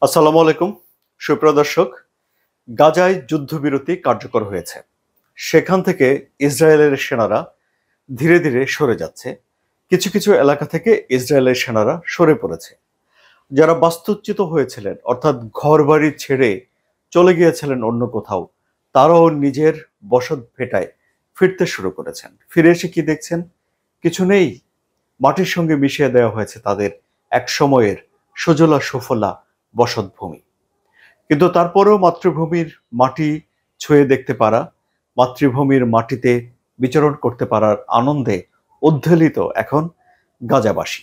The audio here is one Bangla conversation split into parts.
আসসালামু আলাইকুম সুপ্রিয় দর্শক। গাজায় যুদ্ধবিরতি কার্যকর হয়েছে। সেখান থেকে ইসরায়েলের সেনারা ধীরে ধীরে সরে যাচ্ছে। কিছু কিছু এলাকা থেকে ইসরায়েলের সেনারা সরে পড়েছে। যারা বাস্তুচ্যুত হয়েছিলেন, অর্থাৎ ঘরবাড়ি ছেড়ে চলে গিয়েছিলেন অন্য কোথাও, তারাও নিজের বসত ভেটায় ফিরতে শুরু করেছেন। ফিরে এসে কি দেখছেন? কিছু নেই। মাটির সঙ্গে মিশিয়ে দেওয়া হয়েছে তাদের এক সময়ের সুজলা সুফলা বসতভূমি। কিন্তু তারপরেও মাতৃভূমির মাটি ছুঁয়ে দেখতে পারা, মাতৃভূমির মাটিতে বিচরণ করতে পারার আনন্দে উদ্বেলিত এখন গাজাবাসী।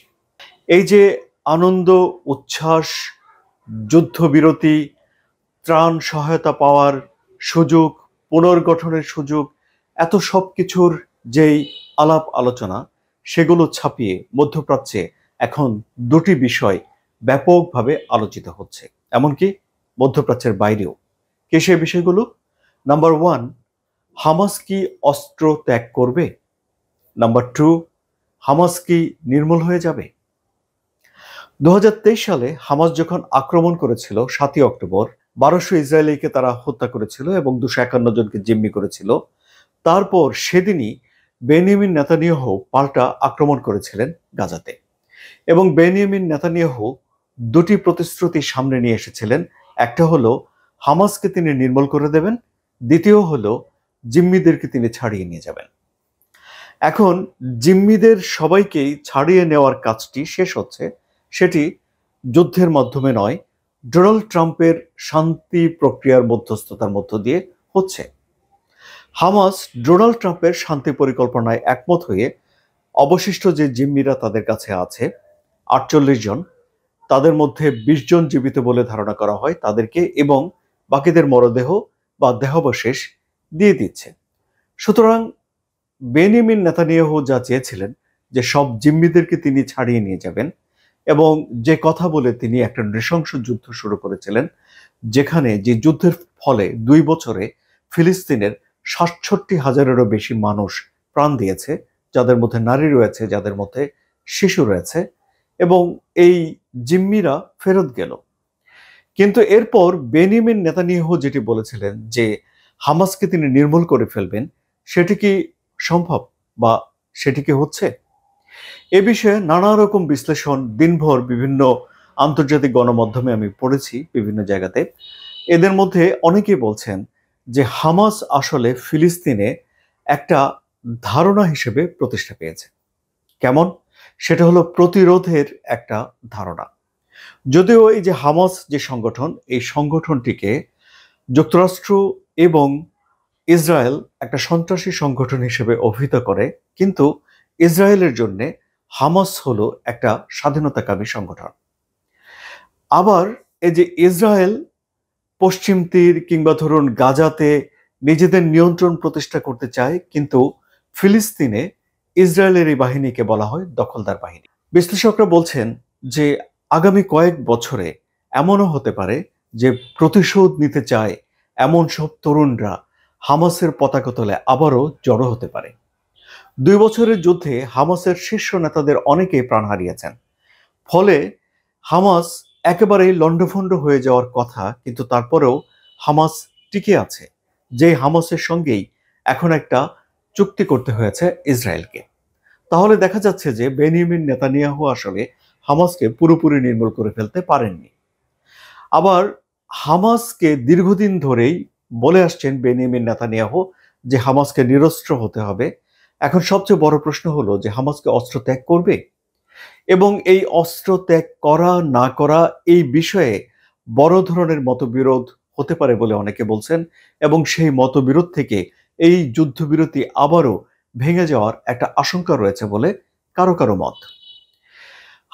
এই যে আনন্দ, উচ্ছ্বাস, যুদ্ধবিরতি, ত্রাণ সহায়তা পাওয়ার সুযোগ, পুনর্গঠনের সুযোগ, এত সব কিছুর যেই আলাপ আলোচনা, সেগুলো ছাপিয়ে মধ্যপ্রাচ্যে এখন দুটি বিষয় ব্যাপকভাবে আলোচিত হচ্ছে, এমনকি মধ্যপ্রাচ্যের বাইরেও। কে সে বিষয়গুলো? নাম্বার ওয়ান, হামাস কি অস্ত্র ত্যাগ করবে? নাম্বার টু, হামাস কি নির্মূল হয়ে যাবে? 2023 সালে হামাস যখন আক্রমণ করেছিল 7ই অক্টোবর, 1200 ইসরায়েলিকে তারা হত্যা করেছিল এবং 251 জনকে জিম্মি করেছিল। তারপর সেদিনই বেনিয়ামিন নেতানিয়াহু পাল্টা আক্রমণ করেছিলেন গাজাতে, এবং বেনিয়ামিন নেতানিয়াহু দুটি প্রতিশ্রুতি সামনে নিয়ে এসেছিলেন। একটা হলো হামাসকে তিনি নির্মূল করে দেবেন, দ্বিতীয় হলো জিম্মিদেরকে তিনি ছাড়িয়ে নিয়ে যাবেন। এখন জিম্মিদের সবাইকেই ছাড়িয়ে নেওয়ার কাজটি শেষ হচ্ছে, সেটি যুদ্ধের মাধ্যমে নয়, ডোনাল্ড ট্রাম্পের শান্তি প্রক্রিয়ার মধ্যস্থতার মধ্য দিয়ে হচ্ছে। হামাস ডোনাল্ড ট্রাম্পের শান্তি পরিকল্পনায় একমত হয়ে অবশিষ্ট যে জিম্মিরা তাদের কাছে আছে 48 জন, তাদের মধ্যে 20 জন জীবিত বলে ধারণা করা হয় তাদেরকে, এবং বাকিদের মরদেহ বা দেহাবশেষ দিয়ে দিচ্ছে। সুতরাং বেনিয়ামিন নেতানিয়াহু যা চেয়েছিলেন যে সব জিম্মিদেরকে তিনি ছাড়িয়ে নিয়ে যাবেন, এবং যে কথা বলে তিনি একটা নৃশংস যুদ্ধ শুরু করেছিলেন, যেখানে যে যুদ্ধের ফলে 2 বছরে ফিলিস্তিনের 67,000-এরও বেশি মানুষ প্রাণ দিয়েছে, যাদের মধ্যে নারী রয়েছে, যাদের মধ্যে শিশু রয়েছে, এবং এই জিম্মিরা ফেরত গেল। কিন্তু এরপর বেনিয়ামিন নেতানিয়াহু যেটি বলেছিলেন যে হামাসকে তিনি নির্মূল করে ফেলবেন, সেটি কি সম্ভব, বা সেটি কি হচ্ছে? এ বিষয়ে নানা রকম বিশ্লেষণ দিনভর বিভিন্ন আন্তর্জাতিক গণমাধ্যমে আমি পড়েছি, বিভিন্ন জায়গাতে। এদের মধ্যে অনেকেই বলছেন যে হামাস আসলে ফিলিস্তিনে একটা ধারণা হিসেবে প্রতিষ্ঠা পেয়েছে। কেমন? সেটা হলো প্রতিরোধের একটা ধারণা। যদিও এই যে হামাস যে সংগঠন, এই সংগঠনটিকে যুক্তরাষ্ট্র এবং ইসরায়েল একটা সন্ত্রাসী সংগঠন হিসেবে অভিহিত করে, কিন্তু ইসরায়েলের জন্য হামাস হলো একটা স্বাধীনতাকামী সংগঠন। আবার এই যে ইসরায়েল পশ্চিম তীর কিংবা ধরুন গাজাতে নিজেদের নিয়ন্ত্রণ প্রতিষ্ঠা করতে চায়, কিন্তু ফিলিস্তিনে ইসরায়েলের এই বাহিনীকে বলা হয় দখলদার বাহিনী। বিশ্লেষকরা বলছেন যে আগামী কয়েক বছরে এমনও হতে পারে যে প্রতিশোধ নিতে চায় এমন সব তরুণরা হামাসের পতাকা তলে আবারও জড়ো হতে পারে। 2 বছরের যুদ্ধে হামাসের শীর্ষ নেতাদের অনেকেই প্রাণ হারিয়েছেন। ফলে হামাস একেবারেই লণ্ডভণ্ড হয়ে যাওয়ার কথা, কিন্তু তারপরেও হামাস টিকে আছে, যে হামাসের সঙ্গেই এখন একটা চুক্তি করতে হয়েছে ইসরায়েলকে। তাহলে দেখা যাচ্ছে যে বেনিয়ামিন নেতানিয়াহু আসলে হামাসকে পুরোপুরি নির্মূল করে ফেলতে পারেননি। আবার হামাসকে দীর্ঘদিন ধরেই বলে আসছেন বেনিয়ামিন নেতানিয়াহু যে হামাসকে নিরস্ত্র হতে হবে। এখন সবচেয়ে বড় প্রশ্ন হলো যে হামাসকে অস্ত্র ত্যাগ করবে, এবং এই অস্ত্র ত্যাগ করা না করা এই বিষয়ে বড় ধরনের মতবিরোধ হতে পারে বলে অনেকে বলছেন, এবং সেই মতবিরোধ থেকে এই যুদ্ধবিরতি আবারও ভেঙে যাওয়ার একটা আশঙ্কা রয়েছে বলে কারো কারো মত।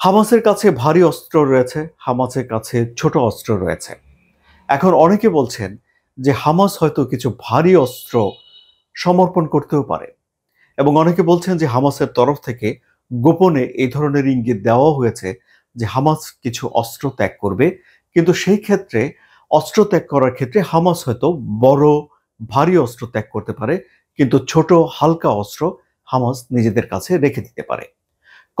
হামাসের কাছে ভারী অস্ত্র রয়েছে, হামাসের কাছে ছোট অস্ত্র রয়েছে। এখন অনেকে বলছেন যে হামাস হয়তো কিছু ভারী অস্ত্র সমর্পণ করতেও পারে, এবং অনেকে বলছেন যে হামাসের তরফ থেকে গোপনে এই ধরনের ইঙ্গিত দেওয়া হয়েছে যে হামাস কিছু অস্ত্র ত্যাগ করবে, কিন্তু সেই ক্ষেত্রে অস্ত্র ত্যাগ করার ক্ষেত্রে হামাস হয়তো বড় ভারী অস্ত্র ত্যাগ করতে পারে, কিন্তু ছোট হালকা অস্ত্র হামাস নিজেদের কাছে রেখে দিতে পারে।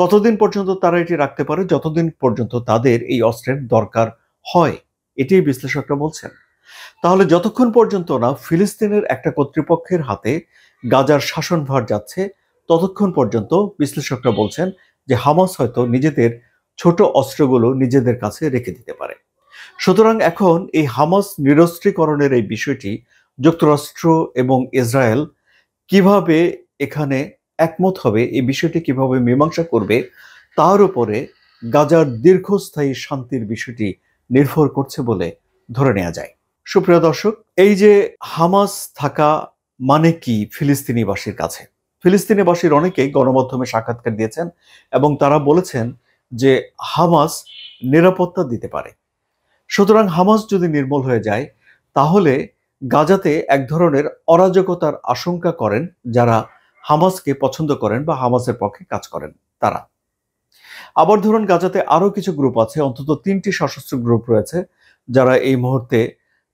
কতদিন পর্যন্ত তারা এটি রাখতে পারে? যতদিন পর্যন্ত তাদের এই অস্ত্রের দরকার হয়। এটাই বিশ্লেষকরা বলছেন। তাহলে যতক্ষণ পর্যন্ত না ফিলিস্তিনের একটা কর্তৃপক্ষের হাতে গাজার শাসনভার যাচ্ছে, ততক্ষণ পর্যন্ত বিশ্লেষকরা বলছেন যে হামাস হয়তো নিজেদের ছোট অস্ত্রগুলো নিজেদের কাছে রেখে দিতে পারে। সুতরাং এখন এই হামাস নিরস্ত্রীকরণের এই বিষয়টি যুক্তরাষ্ট্র এবং ইসরায়েল কিভাবে এখানে একমত হবে, এই বিষয়টি কিভাবে মীমাংসা করবে, তার উপরে গাজার দীর্ঘস্থায়ী শান্তির বিষয়টি নির্ভর করছে বলে ধরে নেওয়া যায়। সুপ্রিয় দর্শক, এই যে হামাস থাকা মানে কি ফিলিস্তিনিবাসীর কাছে? ফিলিস্তিনিবাসীর অনেকেই গণমাধ্যমে সাক্ষাৎকার দিয়েছেন এবং তারা বলেছেন যে হামাস নিরাপত্তা দিতে পারে। সুতরাং হামাস যদি নির্মূল হয়ে যায়, তাহলে গাজাতে এক ধরনের অরাজকতার আশঙ্কা করেন যারা হামাসকে পছন্দ করেন বা হামাসের পক্ষে কাজ করেন তারা। আবার ধরুন, গাজাতে আরো কিছু গ্রুপ আছে, অন্তত 3টি সশস্ত্র গ্রুপ রয়েছে যারা এই মুহূর্তে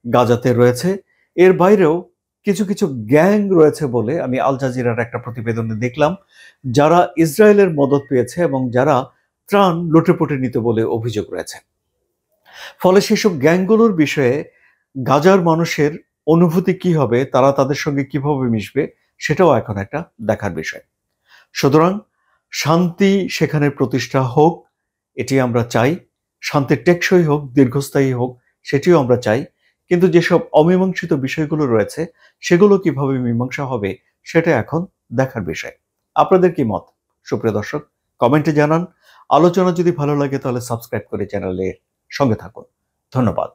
গাজাতে রয়েছে। এর বাইরেও কিছু কিছু গ্যাং রয়েছে বলে আমি আল জাজিরার একটা প্রতিবেদনে দেখলাম, যারা ইসরায়েলের মদত পেয়েছে এবং যারা ত্রাণ লুটেপুটে নিতে বলে অভিযোগ রয়েছে। ফলে সেসব গ্যাংগুলোর বিষয়ে গাজার মানুষের অনুভূতি কি হবে, তারা তাদের সঙ্গে কিভাবে মিশবে, সেটাও এখন একটা দেখার বিষয়। সুতরাং শান্তি সেখানে প্রতিষ্ঠা হোক, এটি আমরা চাই। শান্তি টেকসই হোক, দীর্ঘস্থায়ী হোক, সেটিও আমরা চাই। কিন্তু যেসব অমীমাংসিত বিষয়গুলো রয়েছে, সেগুলো কিভাবে মীমাংসা হবে, সেটা এখন দেখার বিষয়। আপনাদের কি মত, সুপ্রিয় দর্শক? কমেন্টে জানান। আলোচনা যদি ভালো লাগে তাহলে সাবস্ক্রাইব করে চ্যানেলের সঙ্গে থাকুন। ধন্যবাদ।